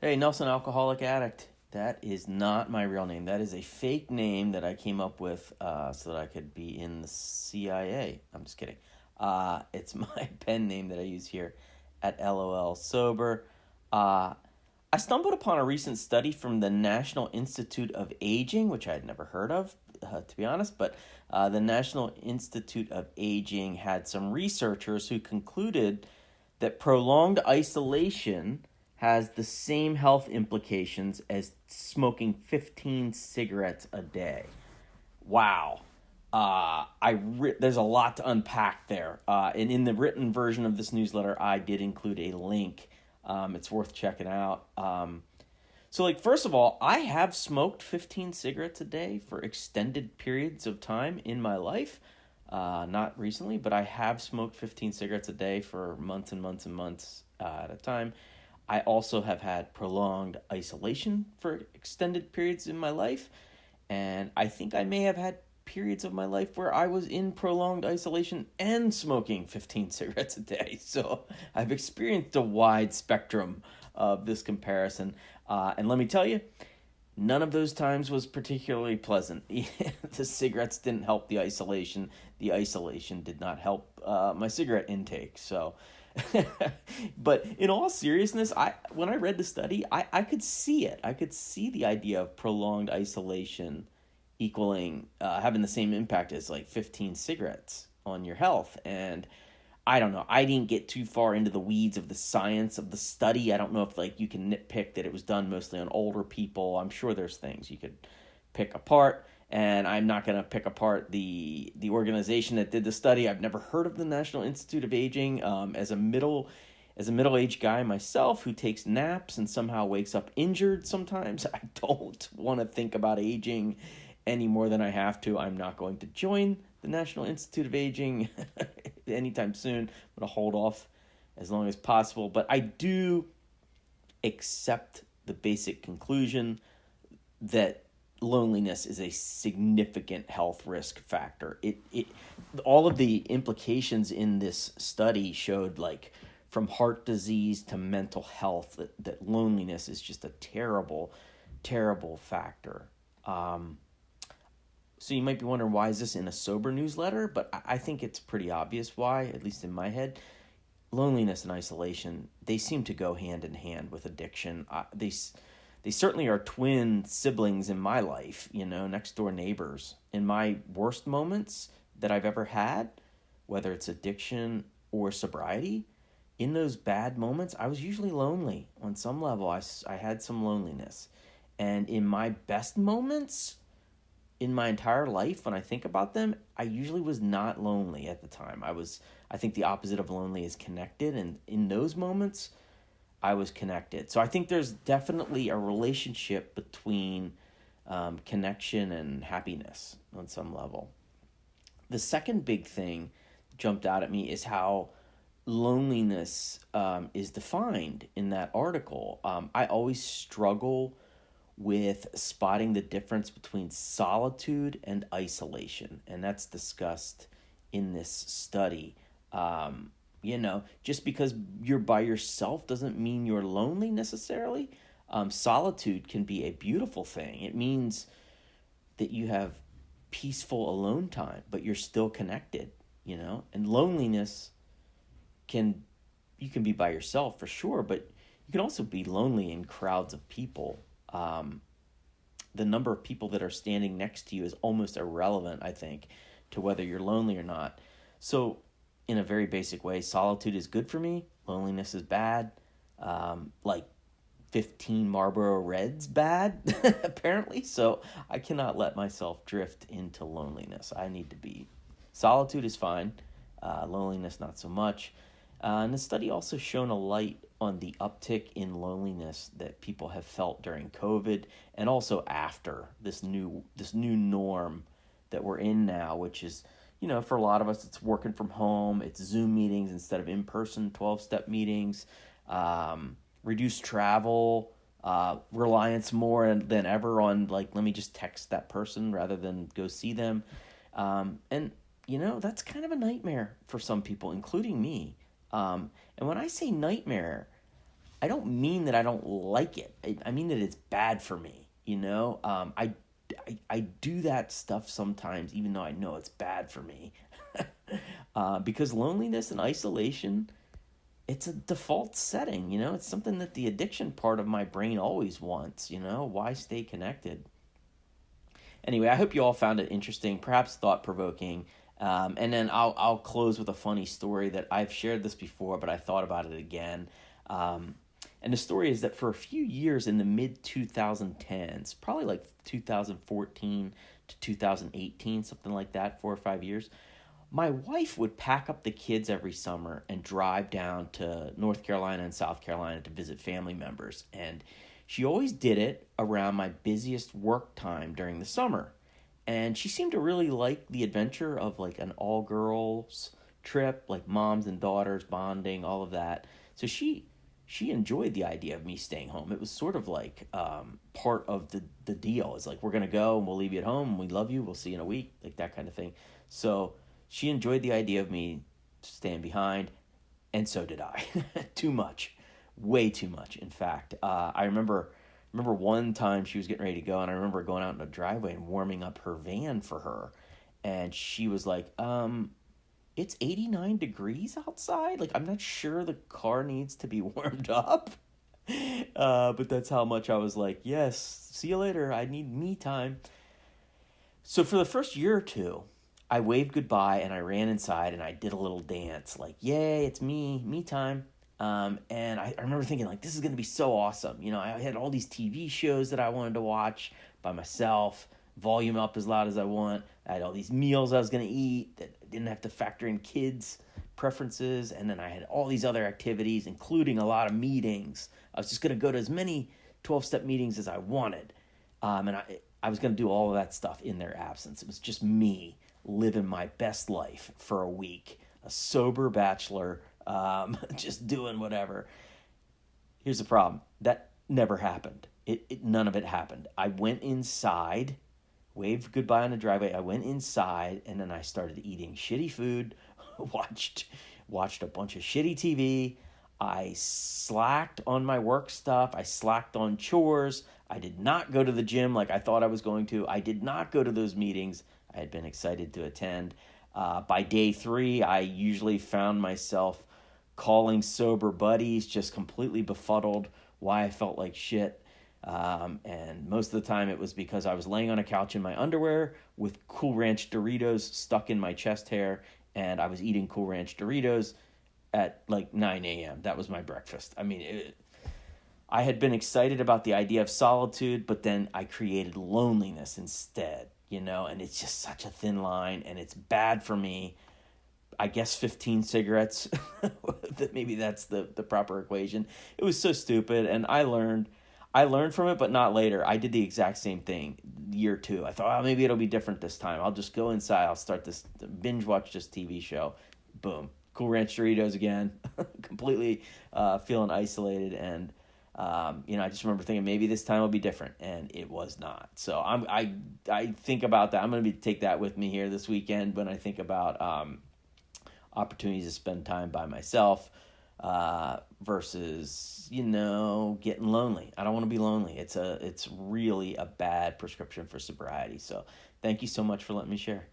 Hey, Nelson, alcoholic addict. That is not my real name. That is a fake name that I came up with so that I could be in the CIA. I'm just kidding. It's my pen name that I use here at LOL Sober. Uh, I stumbled upon a recent study from the National Institute of Aging, which I had never heard of, to be honest, but the National Institute of Aging had some researchers who concluded that prolonged isolation has the same health implications as smoking 15 cigarettes a day. Wow. There's a lot to unpack there. And in the written version of this newsletter, I did include a link. It's worth checking out. First of all, I have smoked 15 cigarettes a day for extended periods of time in my life. Not recently, but I have smoked 15 cigarettes a day for months and months and months at a time. I also have had prolonged isolation for extended periods in my life. And I think I may have had periods of my life where I was in prolonged isolation and smoking 15 cigarettes a day. So I've experienced a wide spectrum of this comparison. And let me tell you, none of those times was particularly pleasant. The cigarettes didn't help the isolation. The isolation did not help my cigarette intake. So, but in all seriousness, when I read the study, I could see it. I could see the idea of prolonged isolation equaling having the same impact as like 15 cigarettes on your health. And I don't know. I didn't get too far into the weeds of the science of the study. I don't know if you can nitpick that it was done mostly on older people. I'm sure there's things you could pick apart, and I'm not going to pick apart the organization that did the study. I've never heard of the National Institute of Aging. As a middle-aged guy myself who takes naps and somehow wakes up injured sometimes, I don't want to think about aging any more than I have to. I'm not going to join the National Institute of Aging anytime soon. I'm going to hold off as long as possible. But I do accept the basic conclusion that loneliness is a significant health risk factor. All of the implications in this study showed, from heart disease to mental health, that loneliness is just a terrible, terrible factor. So you might be wondering, why is this in a sober newsletter? But I think it's pretty obvious why, at least in my head. Loneliness and isolation, they seem to go hand in hand with addiction. They certainly are twin siblings in my life, next door neighbors. In my worst moments that I've ever had, whether it's addiction or sobriety, in those bad moments, I was usually lonely. On some level, I had some loneliness. And in my best moments in my entire life, when I think about them, I usually was not lonely at the time. I think the opposite of lonely is connected, and in those moments, I was connected. So I think there's definitely a relationship between connection and happiness on some level. The second big thing that jumped out at me is how loneliness is defined in that article. I always struggle with spotting the difference between solitude and isolation, and that's discussed in this study. Just because you're by yourself doesn't mean you're lonely necessarily. Solitude can be a beautiful thing. It means that you have peaceful alone time, but you're still connected, and loneliness you can be by yourself for sure, but you can also be lonely in crowds of people. The number of people that are standing next to you is almost irrelevant, I think, to whether you're lonely or not. So, in a very basic way, solitude is good for me. Loneliness is bad. 15 Marlboro Reds bad, apparently. So I cannot let myself drift into loneliness. I need to be. Solitude is fine. Loneliness, not so much. And the study also shone a light on the uptick in loneliness that people have felt during COVID, and also after this new norm that we're in now, which is, for a lot of us, it's working from home, it's Zoom meetings instead of in-person 12-step meetings, reduced travel, reliance more than ever on, let me just text that person rather than go see them. And that's kind of a nightmare for some people, including me. And when I say nightmare, I don't mean that I don't like it. I mean that it's bad for me. I do that stuff sometimes, even though I know it's bad for me. Because loneliness and isolation, it's a default setting. It's something that the addiction part of my brain always wants. Why stay connected? Anyway, I hope you all found it interesting, perhaps thought-provoking. And then I'll close with a funny story that I've shared this before, but I thought about it again. And the story is that for a few years in the mid-2010s, probably like 2014 to 2018, something like that, 4 or 5 years, my wife would pack up the kids every summer and drive down to North Carolina and South Carolina to visit family members. And she always did it around my busiest work time during the summer. And she seemed to really like the adventure of like an all-girls trip, like moms and daughters bonding, all of that. So she enjoyed the idea of me staying home. It was sort of like part of the deal. It's like, we're going to go and we'll leave you at home. We love you. We'll see you in a week, like that kind of thing. So she enjoyed the idea of me staying behind, and so did I. Too much. Way too much, in fact. I remember one time she was getting ready to go, and I remember going out in the driveway and warming up her van for her. And she was like, it's 89 degrees outside. Like, I'm not sure the car needs to be warmed up. But that's how much I was like, yes, see you later. I need me time. So for the first year or two, I waved goodbye and I ran inside and I did a little dance. Like, yay, it's me time. And I remember thinking, like, this is going to be so awesome. I had all these TV shows that I wanted to watch by myself, volume up as loud as I want. I had all these meals I was going to eat that I didn't have to factor in kids' preferences. And then I had all these other activities, including a lot of meetings. I was just going to go to as many 12-step meetings as I wanted. And I was going to do all of that stuff in their absence. It was just me living my best life for a week, a sober bachelor, just doing whatever. Here's the problem. That never happened. None of it happened. I went inside, waved goodbye on the driveway. I went inside, and then I started eating shitty food, watched a bunch of shitty TV. I slacked on my work stuff. I slacked on chores. I did not go to the gym like I thought I was going to. I did not go to those meetings I had been excited to attend. By day 3, I usually found myself calling sober buddies, just completely befuddled why I felt like shit. And most of the time it was because I was laying on a couch in my underwear with Cool Ranch Doritos stuck in my chest hair, and I was eating Cool Ranch Doritos at like 9 a.m. That was my breakfast. I mean, I had been excited about the idea of solitude, but then I created loneliness instead. And it's just such a thin line, and it's bad for me. I guess 15 cigarettes, maybe that's the proper equation. It was so stupid, and I learned from it, but not later. I did the exact same thing year 2. I thought, oh, maybe it'll be different this time. I'll just go inside. I'll start this binge watch this TV show. Boom. Cool Ranch Doritos again. Completely feeling isolated, and I just remember thinking maybe this time will be different, and it was not. So I think about that. I'm going to take that with me here this weekend when I think about opportunities to spend time by myself versus getting lonely. I don't want to be lonely. It's really a bad prescription for sobriety. So thank you so much for letting me share.